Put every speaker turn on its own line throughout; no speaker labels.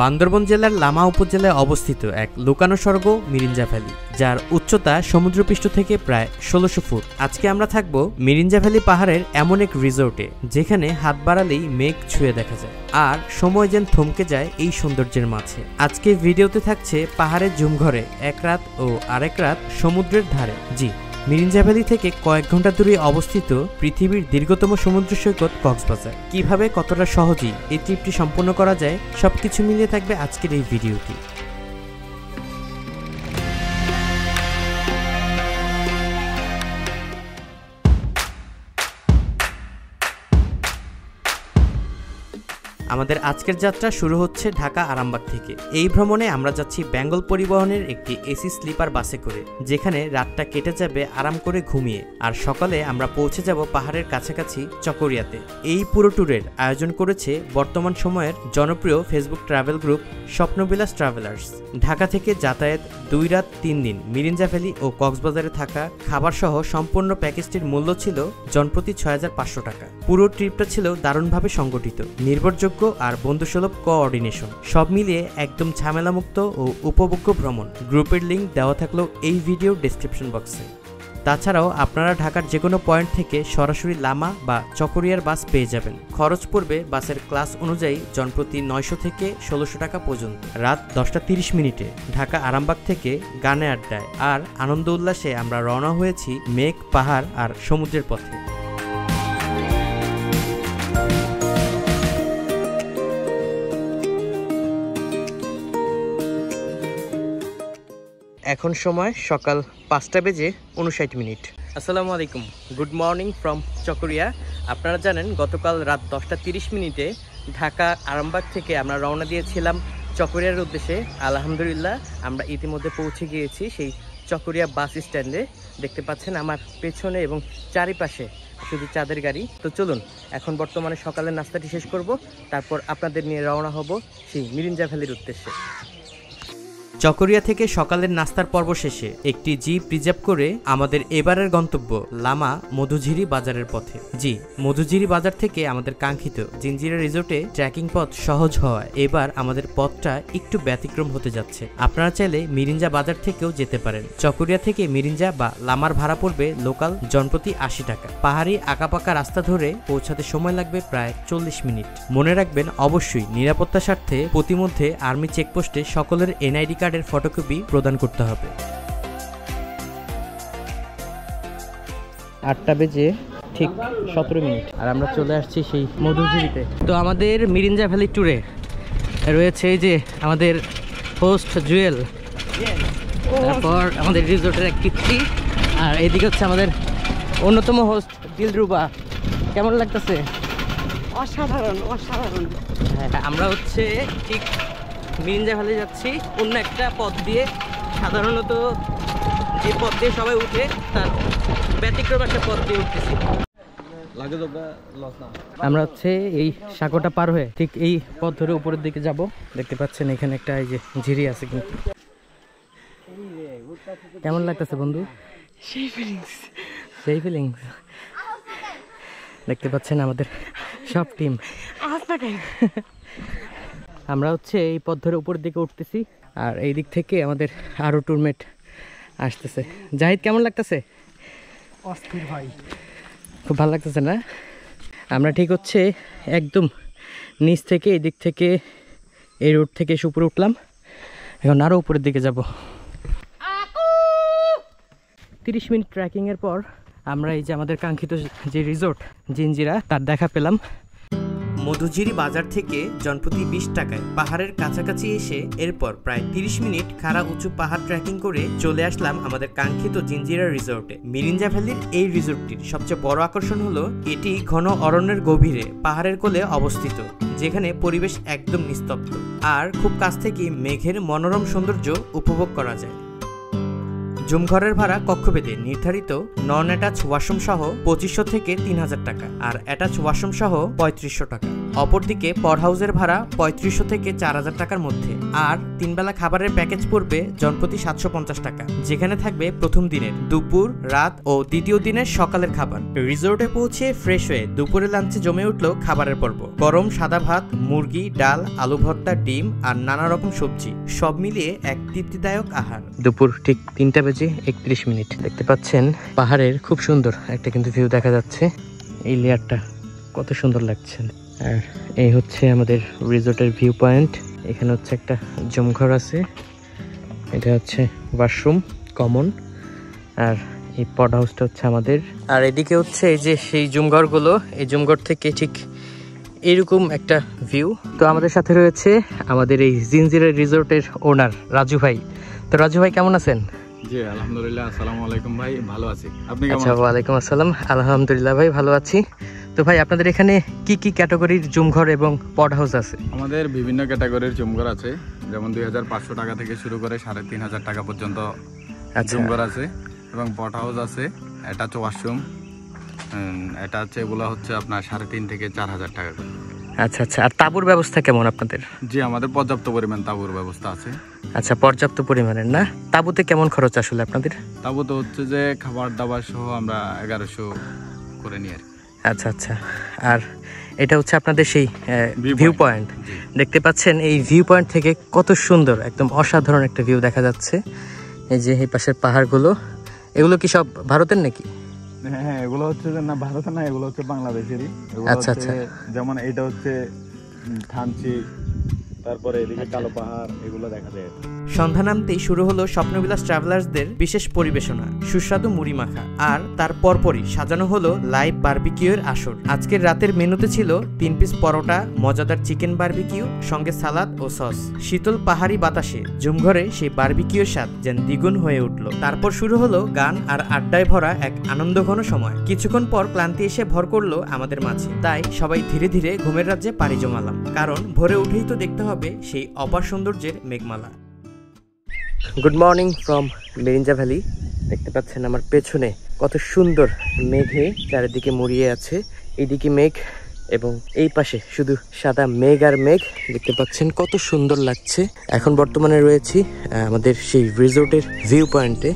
বান্দরবন জেলার লামা উপজেলায় অবস্থিত এক লুকানো স্বর্গ মিরিঞ্জা ভ্যালি, যার উচ্চতা সমুদ্রপৃষ্ঠ থেকে প্রায় ১৬০০ ফুট। আজকে আমরা থাকব মিরিঞ্জা ভ্যালি পাহাড়ের এমন এক রিসোর্টে যেখানে হাত বাড়ালেই মেঘ ছুঁয়ে দেখা যায় আর সময় যেন থমকে যায় এই সৌন্দর্যের মাঝে। আজকে ভিডিওতে থাকছে পাহাড়ের ঝুমঘরে এক রাত ও আরেক রাত সমুদ্রের ধারে। জি, মিরিঞ্জা ভ্যালি থেকে কয়েক ঘন্টা দূরে অবস্থিত পৃথিবীর দীর্ঘতম সমুদ্র সৈকত কক্সবাজার। কিভাবে কতটা সহজেই এই ট্রিপটি সম্পূর্ণ করা যায় সবকিছু মিলিয়ে থাকবে আজকের এই ভিডিওটি। আমাদের আজকের যাত্রা শুরু হচ্ছে ঢাকা আরামবাগ থেকে। এই ভ্রমণে আমরা যাচ্ছি বেঙ্গল পরিবহনের একটি এসি স্লিপার বাসে করে, যেখানে রাতটা কেটে যাবে আরাম করে ঘুমিয়ে, আর সকালে আমরা পৌঁছে যাব পাহাড়ের কাছাকাছি চকরিয়াতে। এই পুরো ট্যুরের আয়োজন করেছে বর্তমান সময়ের জনপ্রিয় Facebook travel group Swapnobilash travellers. Dhaka থেকে যাতায়াত ২ রাত ৩ দিন মিরিঞ্জা ভ্যালি ও কক্সবাজারে থাকা খাবার সহ সম্পূর্ণ প্যাকেজটির মূল্য ছিল জনপ্রতি ৬৫০০ টাকা। পুরো ট্রিপটা ছিল দারুণভাবে সংগঠিত, নির্ভরযোগ্য আর বন্ধুসুলভ কোঅর্ডিনেশন, সব মিলিয়ে একদম ঝামেলামুক্ত ও উপভোগ্য ভ্রমণ। গ্রুপের লিঙ্ক দেওয়া থাকলো এই ভিডিও ডেসক্রিপশন বক্সে। তাছাড়াও আপনারা ঢাকার যে কোনো পয়েন্ট থেকে সরাসরি লামা বা চকরিয়ার বাস পেয়ে যাবেন। খরচ পড়বে বাসের ক্লাস অনুযায়ী জনপ্রতি ৯০০ থেকে ১৬০০ টাকা পর্যন্ত। রাত ১০টা ৩০ মিনিটে ঢাকা আরামবাগ থেকে গানে আড্ডায় আর আনন্দ উল্লাসে আমরা রওনা হয়েছি মেঘ, পাহাড় আর সমুদ্রের পথে। এখন সময় সকাল ৫টা বেজে ৫৯ মিনিট। আসসালামু আলাইকুম, গুড মর্নিং ফ্রম চকরিয়া। আপনারা জানেন গতকাল রাত ১০টা ৩০ মিনিটে ঢাকা আরামবাগ থেকে আমরা রওনা দিয়েছিলাম চকরিয়ার উদ্দেশ্যে। আলহামদুলিল্লাহ আমরা ইতিমধ্যে পৌঁছে গিয়েছি সেই চকরিয়া বাস স্ট্যান্ডে। দেখতে পাচ্ছেন আমার পেছনে এবং চারিপাশে শুধু চাঁদের গাড়ি। তো চলুন এখন বর্তমানে সকালের নাস্তাটি শেষ করব, তারপর আপনাদের নিয়ে রওনা হব সেই মিরিঞ্জা ভ্যালির উদ্দেশ্যে। চকরিয়া থেকে সকালের নাস্তার পর্ব শেষে একটি জিপ রিজার্ভ করে আমাদের এবারের গন্তব্য লামা মধুঝিরি বাজারের পথে। জি, মধুঝিরি বাজার থেকে আমাদের কাঙ্ক্ষিত জিঞ্জিরা রিসোর্টে ট্রেকিং পথ সহজ হওয়ায় এবার আমাদের পথটা একটু ব্যতিক্রম হতে যাচ্ছে। আপনারা চাইলে মিরিঞ্জা বাজার থেকেও যেতে পারেন। চকরিয়া থেকে মিরিঞ্জা বা লামার ভাড়া পড়বে লোকাল জনপ্রতি ৮০ টাকা। পাহাড়ি আঁকাপাকা রাস্তা ধরে পৌঁছাতে সময় লাগবে প্রায় ৪০ মিনিট। মনে রাখবেন অবশ্যই নিরাপত্তার স্বার্থে প্রতিমধ্যে আর্মি চেকপোস্টে সকলের এনআইডি কার্ডের ফটোকপি প্রদান করতে হবে। ৮টা বেজে ঠিক ১৭ মিনিট আর আমরা চলে আসছি সেই মধুঝিরিতে। তো আমাদের মিরিঞ্জা ভ্যালি ট্যুরে রয়েছে এই যে আমাদের হোস্ট জুয়েল, তারপর আমাদের রিসোর্টের এক কীর্তি, আর এদিকে হচ্ছে আমাদের অন্যতম হোস্ট দিলরুবা। কেমন লাগতেছে?
অসাধারণ অসাধারণ।
হ্যাঁ, আমরা হচ্ছে ঠিক মিরিঞ্জা ভ্যালি যাচ্ছি অন্য একটা পথ দিয়ে। সাধারণত যে পথ দিয়ে সবাই উঠে তার ব্যতিক্রম একটা পথ দিয়ে উঠতেছি। আমরা হচ্ছে এই সাঁকোটা পার হয়ে ঠিক এই পথ ধরে উপরের দিকে যাব। দেখতে পাচ্ছেন এখানে একটা এই যে ঝিরি আছে। কিন্তু কেমন লাগতেছে বন্ধু?
সেই ফিলিংস,
সেই ফিলিংস। দেখতে পাচ্ছেন আমাদের সব টিম। আমরা হচ্ছে এই পথ ধরে উপরের দিকে উঠতেছি আর এই দিক থেকে আমাদের আরো টুরমেট আসতেছে। জাহিদ, কেমন লাগতেছে?
অস্থির ভাই,
খুব ভালো লাগতেছে না? আমরা ঠিক হচ্ছে একদম নিচ থেকে এই দিক থেকে এই রোড থেকে উপরে উঠলাম, এখন আরো উপরের দিকে যাব। 30 মিনিট ট্রেকিংয়ের পর আমরা এই যে আমাদের কাঙ্ক্ষিত যে রিসোর্ট জিঞ্জিরা তার দেখা পেলাম। মধুঝিরি বাজার থেকে জনপ্রতি ২০ টাকায় পাহাড়ের কাছাকাছি এসে এরপর প্রায় ৩০ মিনিট খাড়া উঁচু পাহাড় ট্রেকিং করে চলে আসলাম আমাদের কাঙ্ক্ষিত জিঞ্জিরা রিসোর্টে। মিরিঞ্জা ভ্যালির এই রিসোর্টটির সবচেয়ে বড় আকর্ষণ হলো এটি ঘন অরণ্যের গভীরে পাহাড়ের কোলে অবস্থিত, যেখানে পরিবেশ একদম নিস্তব্ধ আর খুব কাছ থেকে মেঘের মনোরম সৌন্দর্য উপভোগ করা যায়। ঝুমঘরের ভাড়া কক্ষভেদে নির্ধারিত। নন অ্যাটাচ ওয়াশরুম সহ ২৫০০ থেকে ৩০০০ টাকা আর অ্যাটাচ ওয়াশরুম সহ ৩৫০০ টাকা। অপরদিকে পড হাউসের ভাড়া ৩৫০০ থেকে ৪,০০০ টাকার মধ্যে। আর 3 বেলা খাবারের প্যাকেজ পড়বে জনপ্রতি ৭৫০ টাকা, যেখানে থাকবে প্রথম দিনের দুপুর, রাত ও দ্বিতীয় দিনের সকালের খাবার। রিসোর্টে পৌঁছে ফ্রেশ হয়ে দুপুরে লাঞ্চে জমে উঠল খাবারের পর্ব। গরম সাদা ভাত, মুরগি, ডাল, আলু ভর্তা, ডিম আর নানা রকম সবজি, সব মিলিয়ে এক তৃপ্তিদায়ক আহার। দুপুর ঠিক 3টা বেজে 31 মিনিট। দেখতে পাচ্ছেন পাহাড়ের খুব সুন্দর একটা কিন্তু ভিউ দেখা যাচ্ছে। এই লেয়ারটা কত সুন্দর লাগছে। আর এই হচ্ছে আমাদের রিসোর্টের ভিউ পয়েন্ট। এখানে হচ্ছে একটা জমঘর আছে, এটা হচ্ছে ওয়াশরুম কমন, আর এই পড হাউসটা হচ্ছে আমাদের। আর এদিকে হচ্ছে এই যে সেই জুমঘরগুলো, এই জুমঘর থেকে ঠিক এরকম একটা ভিউ। তো আমাদের সাথে রয়েছে আমাদের এই জিঞ্জিরা রিসোর্টের ওনার রাজু ভাই। তো রাজু ভাই কেমন আছেন?
জি আলহামদুলিল্লাহ, আসসালামু আলাইকুম ভাই, ভালো আছি। আপনি কেমন
আচ্ছা,
আছেন?
ওয়ালাইকুম আসসালাম, আলহামদুলিল্লাহ ভাই ভালো আছি। তো ভাই আপনাদের এখানে কি কি ক্যাটাগরির জুমঘর এবং পড হাউস আছে?
আমাদের বিভিন্ন ক্যাটাগরির জুমঘর আছে, যেমন 2500 টাকা থেকে শুরু করে 3500 টাকা পর্যন্ত জুমঘর আছে, এবং পট হাউস আছে। এটা হচ্ছে ওয়াশরুম, এটা হচ্ছে এগুলো হচ্ছে আপনার 3.5 থেকে 4000 টাকা করে।
আচ্ছা আচ্ছা, আর তাঁবুর ব্যবস্থা কেমন আপনাদের?
জি আমাদের পর্যাপ্ত পরিমাণ তাঁবুর ব্যবস্থা আছে।
আচ্ছা, পর্যাপ্ত পরিমাণের না? তাঁবুতে কেমন খরচ আসলে আপনাদের?
তাঁবু তো হচ্ছে যে খাবার দাবার সহ আমরা 1100 করে নিই আর কি।
আচ্ছা আচ্ছা, আর এটা হচ্ছে আপনাদের সেই ভিউ পয়েন্ট। দেখতে পাচ্ছেন এই ভিউ পয়েন্ট থেকে কত সুন্দর, একদম অসাধারণ একটা ভিউ দেখা যাচ্ছে। এই যে এই পাশের পাহাড়গুলো, এগুলো কি সব ভারতের নাকি?
হ্যাঁ, এগুলো হচ্ছে যে না ভারতের না, এগুলো হচ্ছে বাংলাদেশেরই।
আচ্ছা আচ্ছা,
যেমন এটা হচ্ছে থানচি, তারপরে এদিকে কালো পাহাড়, এগুলো দেখা যায়।
সন্ধ্যা নামতেই শুরু হলো স্বপ্নবিলাস ট্রাভেলার্সদের বিশেষ পরিবেশনা, সুস্বাদু মুড়ি মাখা, আর তার পরপরই সাজানো হলো লাইভ বারবিকিউর আসর। আজকের রাতের মেনুতে ছিল 3 পিস পরোটা, মজাদার চিকেন বারবিকিউ, সঙ্গে সালাদ ও সস। শীতল পাহাড়ি বাতাসে জুমঘরে সেই বারবিকিউর স্বাদ যেন দ্বিগুণ হয়ে উঠল। তারপর শুরু হলো গান আর আড্ডায় ভরা এক আনন্দঘন সময়। কিছুক্ষণ পর ক্লান্তি এসে ভর করলো আমাদের মাঝে, তাই সবাই ধীরে ধীরে ঘুমের রাজ্যে পাড়ি জমালাম, কারণ ভোরে উঠেই তো দেখতে হবে সেই অপার সৌন্দর্যের মেঘমালা। Good morning from Marinja valley. দেখতে পাচ্ছেন আমার পেছনে কত সুন্দর মেঘে চারিদিকে মুড়িয়ে আছে। এইদিকে মেঘ এবং এই পাশে শুধু সাদা মেঘ আর মেঘ। দেখতে পাচ্ছেন কত সুন্দর লাগছে। এখন বর্তমানে রয়েছি আমাদের সেই রিসোর্টের ভিউ পয়েন্টে।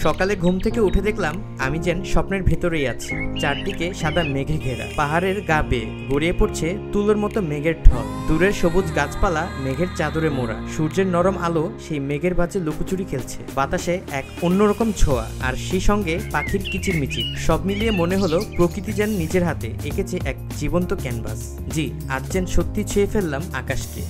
সকালে ঘুম থেকে উঠে দেখলাম আমি যেন স্বপ্নের ভেতরেই আছি। চারদিকে সাদা মেঘে ঘেরা, পাহাড়ের গা বেয়ে গড়িয়ে পড়ছে তুলোর মতো মেঘের ঢল। দূরের সবুজ গাছপালা মেঘের চাদরে মোড়া, সূর্যের নরম আলো সেই মেঘের বাজে লুকোচুরি খেলছে। বাতাসে এক অন্যরকম ছোঁয়া, আর সেই সঙ্গে পাখির কিচিরমিচির। সব মিলিয়ে মনে হলো প্রকৃতি যেন নিজের হাতে এঁকেছে এক জীবন্ত ক্যানভাস। জি, আজ যেন সত্যি ছুঁয়ে ফেললাম আকাশকে।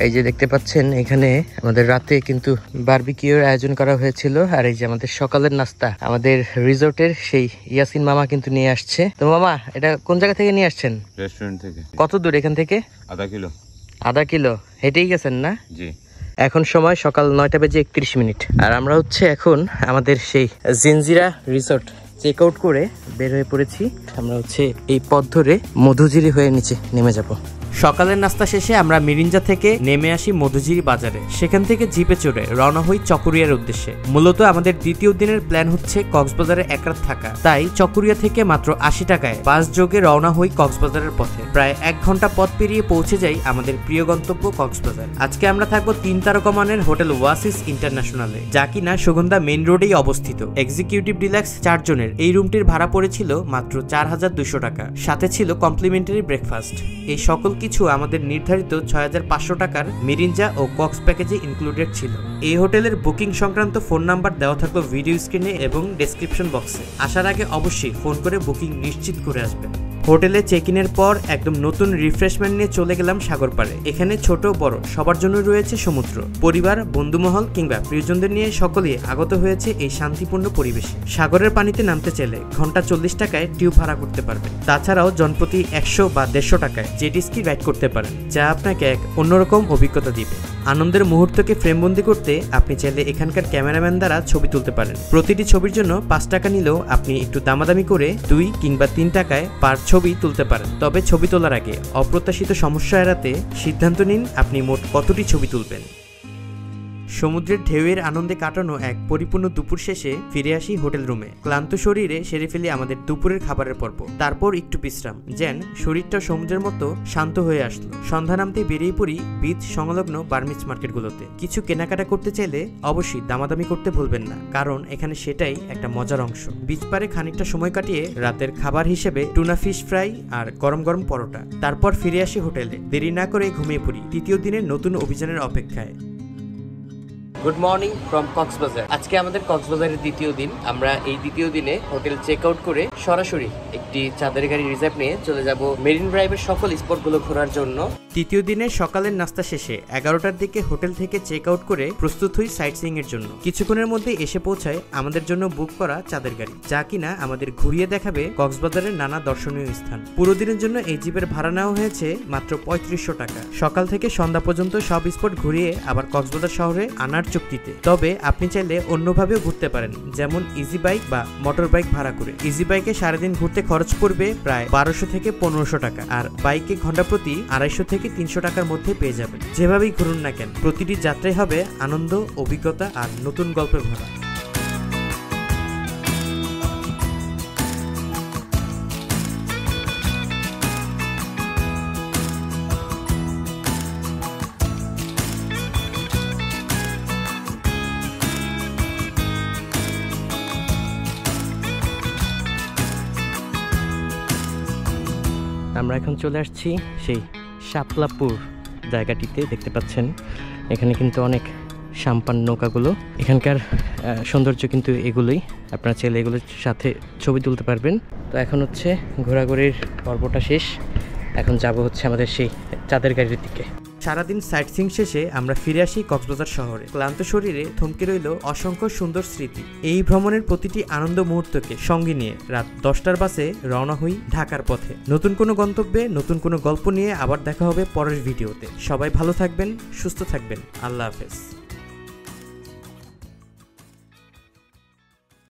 এই যে দেখতে পাচ্ছেন এখানে আমাদের রাতে কিন্তু বারবিকিউর আয়োজন করা হয়েছিল। আর এই যে আমাদের সকালের নাস্তা আমাদের রিসোর্টের সেই ইয়াসিন মামা কিন্তু নিয়ে আসছে। তো মামা, এটা কোন জায়গা থেকে নিয়ে আসছেন?
রেস্টুরেন্ট থেকে।
কত দূর এখান থেকে?
আধা কিলো।
আধা কিলো হেঁটেই গেছেন না?
জি।
এখন সময় সকাল 9টা বেজে 31 মিনিট। আর আমরা হচ্ছে এখন আমাদের সেই জিঞ্জিরা রিসোর্ট চেক আউট করে বের হয়ে পড়েছি। আমরা হচ্ছে এই পথ ধরে মধুজিরি হয়ে নিচে নেমে যাব। সকালের নাস্তা শেষে আমরা মিরিঞ্জা থেকে নেমে আসি মধুজিরি বাজারে। সেখান থেকে জিপে চড়ে রওনা হই চকরিয়ার উদ্দেশ্যে। মূলত আমাদের দ্বিতীয় দিনের প্ল্যান হচ্ছে কক্সবাজারে এক রাত থাকা, তাই চকরিয়া থেকে মাত্র 80 টাকায় বাস যোগে রওনা হই কক্সবাজারের পথে। প্রায় 1 ঘন্টা পথ পেরিয়ে পৌঁছে যাই আমাদের প্রিয় গন্তব্য কক্সবাজার। আজকে আমরা থাকবো 3 তারকা মানের হোটেল ওয়াসিস ইন্টারন্যাশনালে, যা কিনা সুগন্ধা মেইন রোডেই অবস্থিত। এক্সিকিউটিভ ডিলাক্স 4 জনের এই রুমটির ভাড়া পড়েছিল মাত্র 4200 টাকা, সাথে ছিল কমপ্লিমেন্টারি ব্রেকফাস্ট। এই সকল কিছু আমাদের নির্ধারিত 6500 টাকার মিরিঞ্জা ও কক্স প্যাকেজে ইনক্লুডেড ছিল। এই হোটেলের বুকিং সংক্রান্ত ফোন নাম্বার দেওয়া থাকলো ভিডিও স্ক্রিনে এবং ডেসক্রিপশন বক্সে। আসার আগে অবশ্যই ফোন করে বুকিং নিশ্চিত করে আসবেন। হোটেলে চেক ইনের পর একদম নতুন রিফ্রেশমেন্ট নিয়ে চলে গেলাম সাগর পাড়ে। এখানে ছোট বড় সবার জন্য রয়েছে সমুদ্র। পরিবার, বন্ধুমহল কিংবা প্রিয়জনদের নিয়ে সকলেই আগত হয়েছে এই শান্তিপূর্ণ পরিবেশে। সাগরের পানিতে নামতে চাইলে ঘন্টা 40 টাকায় টিউব ভাড়া করতে পারবেন। তাছাড়াও জনপ্রতি 100 বা 150 টাকায় জেটি স্কি রাইড করতে পারেন, যা আপনাকে এক অন্যরকম অভিজ্ঞতা দিবে। আনন্দের মুহূর্তকে ফ্রেমবন্দি করতে আপনি চাইলে এখানকার ক্যামেরাম্যান দ্বারা ছবি তুলতে পারেন। প্রতিটি ছবির জন্য 5 টাকা নিলেও আপনি একটু দামাদামি করে 2 কিংবা 3 টাকায় পার ছবি তুলতে পারেন। তবে ছবি তোলার আগে অপ্রত্যাশিত সমস্যা এড়াতে সিদ্ধান্ত নিন আপনি মোট কতটি ছবি তুলবেন। সমুদ্রের ঢেউয়ের আনন্দে কাটানো এক পরিপূর্ণ দুপুর শেষে ফিরে আসি হোটেল রুমে। ক্লান্ত শরীরে সেরে ফেলি আমাদের দুপুরের খাবারের পর্ব। তারপর একটু বিশ্রাম, যেন শরীরটা সমুদ্রের মতো শান্ত হয়ে আসলো। সন্ধ্যা নামতে বেরিয়ে পড়ি বিচ সংলগ্ন বার্মিজ মার্কেটগুলোতে। কিছু কেনাকাটা করতে চাইলে অবশ্যই দামাদামি করতে ভুলবেন না, কারণ এখানে সেটাই একটা মজার অংশ। বিচ পারে খানিকটা সময় কাটিয়ে রাতের খাবার হিসেবে টুনা ফিশ ফ্রাই আর গরম গরম পরোটা। তারপর ফিরে আসি হোটেলে, দেরি না করে ঘুমিয়ে পড়ি তৃতীয় দিনের নতুন অভিযানের অপেক্ষায়। Good morning from Cox's Bazar. আজকে আমাদের কক্সবাজারের দ্বিতীয় দিন। আমরা এই দ্বিতীয় দিনে হোটেল চেক আউট করে সরাসরি একটি চাঁদের গাড়ি রিজার্ভ নিয়ে চলে যাব মেরিন ড্রাইভের সকল স্পটগুলো ঘোরার জন্য। তৃতীয় দিনে সকালের নাস্তা শেষে 11টার দিকে হোটেল থেকে চেক আউট করে প্রস্তুত হই সাইট সিইং এর জন্য। কিছুক্ষণের মধ্যে এসে পৌঁছায় আমাদের জন্য বুক করা চাঁদের গাড়ি, যা কিনা আমাদের ঘুরিয়ে দেখাবে কক্সবাজারের নানা দর্শনীয় স্থান। পুরো দিনের জন্য এই জিপের ভাড়া নেওয়া হয়েছে মাত্র 3500 টাকা। সকাল থেকে সন্ধ্যা পর্যন্ত সব স্পট ঘুরিয়ে আবার কক্সবাজার শহরে আনার চুক্তিতে। তবে আপনি চাইলে অন্যভাবেও ঘুরতে পারেন, যেমন ইজি বাইক বা মোটর বাইক ভাড়া করে। ইজি বাইকে সারাদিন ঘুরতে খরচ পড়বে প্রায় 1200 থেকে 1500 টাকা, আর বাইকে ঘন্টা প্রতি 250 থেকে 300 টাকার মধ্যে পেয়ে যাবেন। যেভাবেই ঘুরুন না কেন, প্রতিটি যাত্রাই হবে আনন্দ, অভিজ্ঞতা আর নতুন গল্পে ভরা। আমরা এখন চলে আসছি সেই শাপলাপুর জায়গাটিতে। দেখতে পাচ্ছেন এখানে কিন্তু অনেক সাম্পান নৌকাগুলো। এখানকার সৌন্দর্য কিন্তু এগুলোই। আপনারা চাইলে এগুলোর সাথে ছবি তুলতে পারবেন। তো এখন হচ্ছে ঘোরাঘুরির পর্বটা শেষ। এখন যাব হচ্ছে আমাদের সেই চাঁদের গাড়ির দিকে। সারাদিন সাইট সিইং শেষে আমরা ফিরে আসি কক্সবাজার শহরে। ক্লান্ত শরীরে থমকে রইল অসংখ্য সুন্দর স্মৃতি। এই ভ্রমণের প্রতিটি আনন্দ মুহূর্তকে সঙ্গে নিয়ে রাত 10টার বাসে রওনা হই ঢাকার পথে। নতুন কোনো গন্তব্যে নতুন কোনো গল্প নিয়ে আবার দেখা হবে পরের ভিডিওতে। সবাই ভালো থাকবেন, সুস্থ থাকবেন। আল্লাহ হাফেজ।